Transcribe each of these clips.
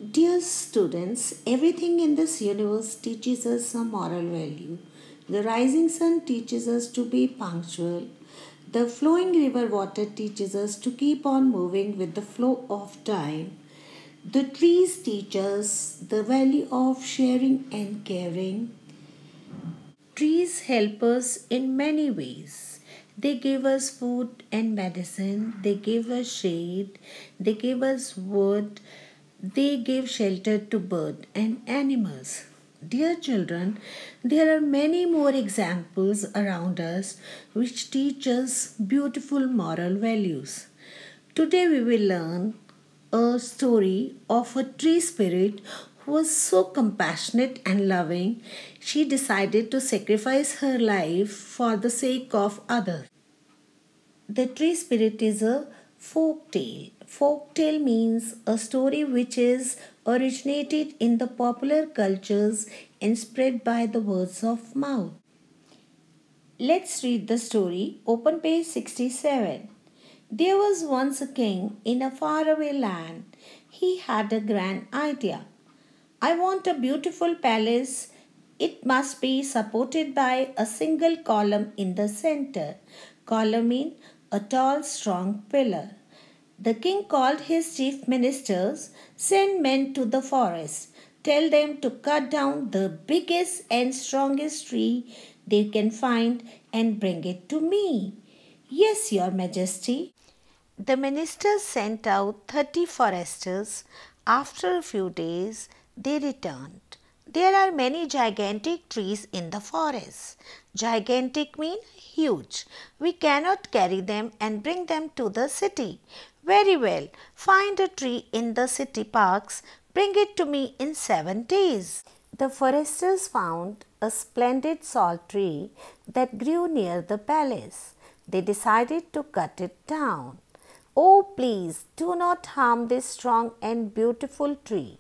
Dear students, everything in this universe teaches us a moral value. The rising sun teaches us to be punctual. The flowing river water teaches us to keep on moving with the flow of time. The trees teach us the value of sharing and caring. Trees help us in many ways. They give us food and medicine, they give us shade, they give us wood, they give shelter to birds and animals. Dear children, there are many more examples around us which teach us beautiful moral values. Today we will learn a story of a tree spirit who was so compassionate and loving, she decided to sacrifice her life for the sake of others. The tree spirit is a folk tale. Folk tale means a story which is originated in the popular cultures and spread by the words of mouth. Let's read the story. Open page 67. There was once a king in a faraway land. He had a grand idea. I want a beautiful palace. It must be supported by a single column in the center. Column means a tall, strong pillar. The king called his chief ministers, send men to the forest. Tell them to cut down the biggest and strongest tree they can find and bring it to me. Yes, Your Majesty. The ministers sent out 30 foresters. After a few days, they returned. There are many gigantic trees in the forest. Gigantic means huge. We cannot carry them and bring them to the city. Very well. Find a tree in the city parks. Bring it to me in 7 days. The foresters found a splendid salt tree that grew near the palace. They decided to cut it down. Oh, please do not harm this strong and beautiful tree.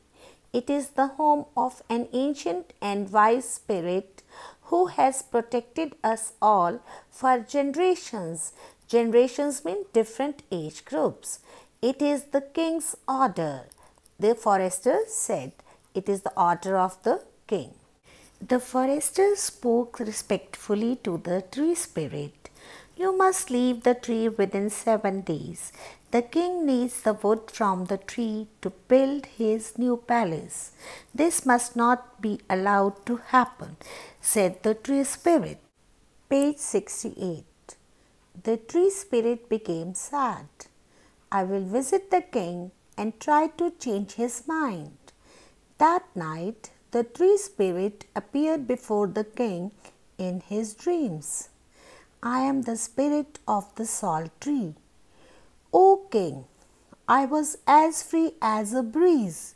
It is the home of an ancient and wise spirit who has protected us all for generations. Generations mean different age groups. It is the king's order. The forester said, it is the order of the king. The forester spoke respectfully to the tree spirit. You must leave the tree within 7 days. The king needs the wood from the tree to build his new palace. This must not be allowed to happen, said the tree spirit. Page 68. The tree spirit became sad. I will visit the king and try to change his mind. That night, the tree spirit appeared before the king in his dreams. I am the spirit of the salt tree. O king, I was as free as a breeze,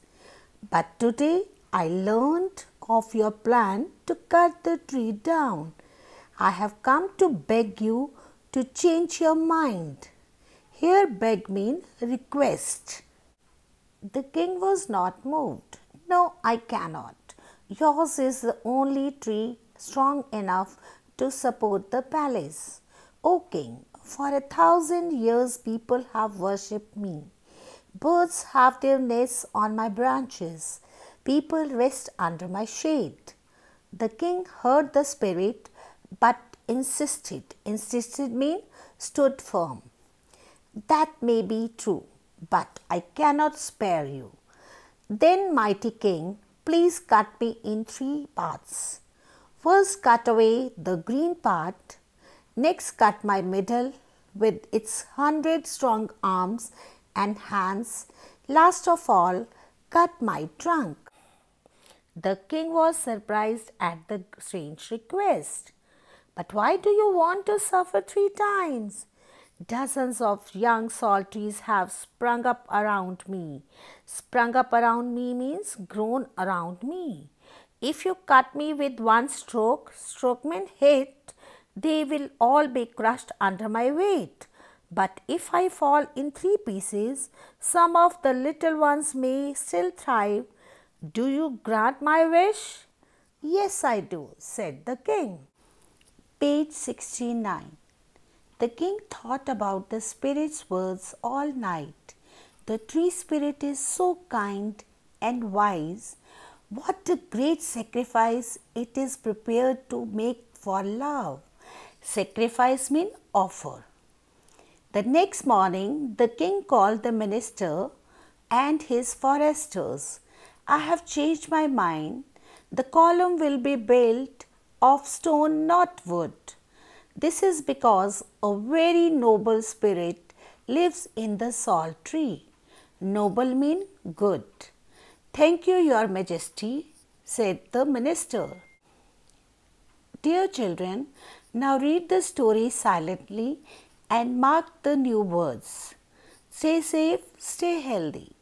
but today I learned of your plan to cut the tree down. I have come to beg you to change your mind. Here beg means request. The king was not moved. No, I cannot. Yours is the only tree strong enough to support the palace. O king, for 1,000 years people have worshipped me. Birds have their nests on my branches. People rest under my shade. The king heard the spirit but insisted. Insisted means stood firm. That may be true, but I cannot spare you. Then, mighty king, please cut me in 3 parts. First cut away the green part, next cut my middle with its 100 strong arms and hands, last of all cut my trunk. The king was surprised at the strange request. But why do you want to suffer 3 times? Dozens of young salt trees have sprung up around me. Sprung up around me means grown around me. If you cut me with 1 stroke, stroke means hit, they will all be crushed under my weight. But if I fall in 3 pieces, some of the little ones may still thrive. Do you grant my wish? Yes, I do, said the king. Page 69. The king thought about the spirit's words all night. The tree spirit is so kind and wise, what a great sacrifice it is prepared to make for love. Sacrifice means offer. The next morning, the king called the minister and his foresters. I have changed my mind. The column will be built of stone, not wood. This is because a very noble spirit lives in the salt tree. Noble means good. Thank you, Your Majesty, said the minister. Dear children, now read the story silently and mark the new words. Stay safe, stay healthy.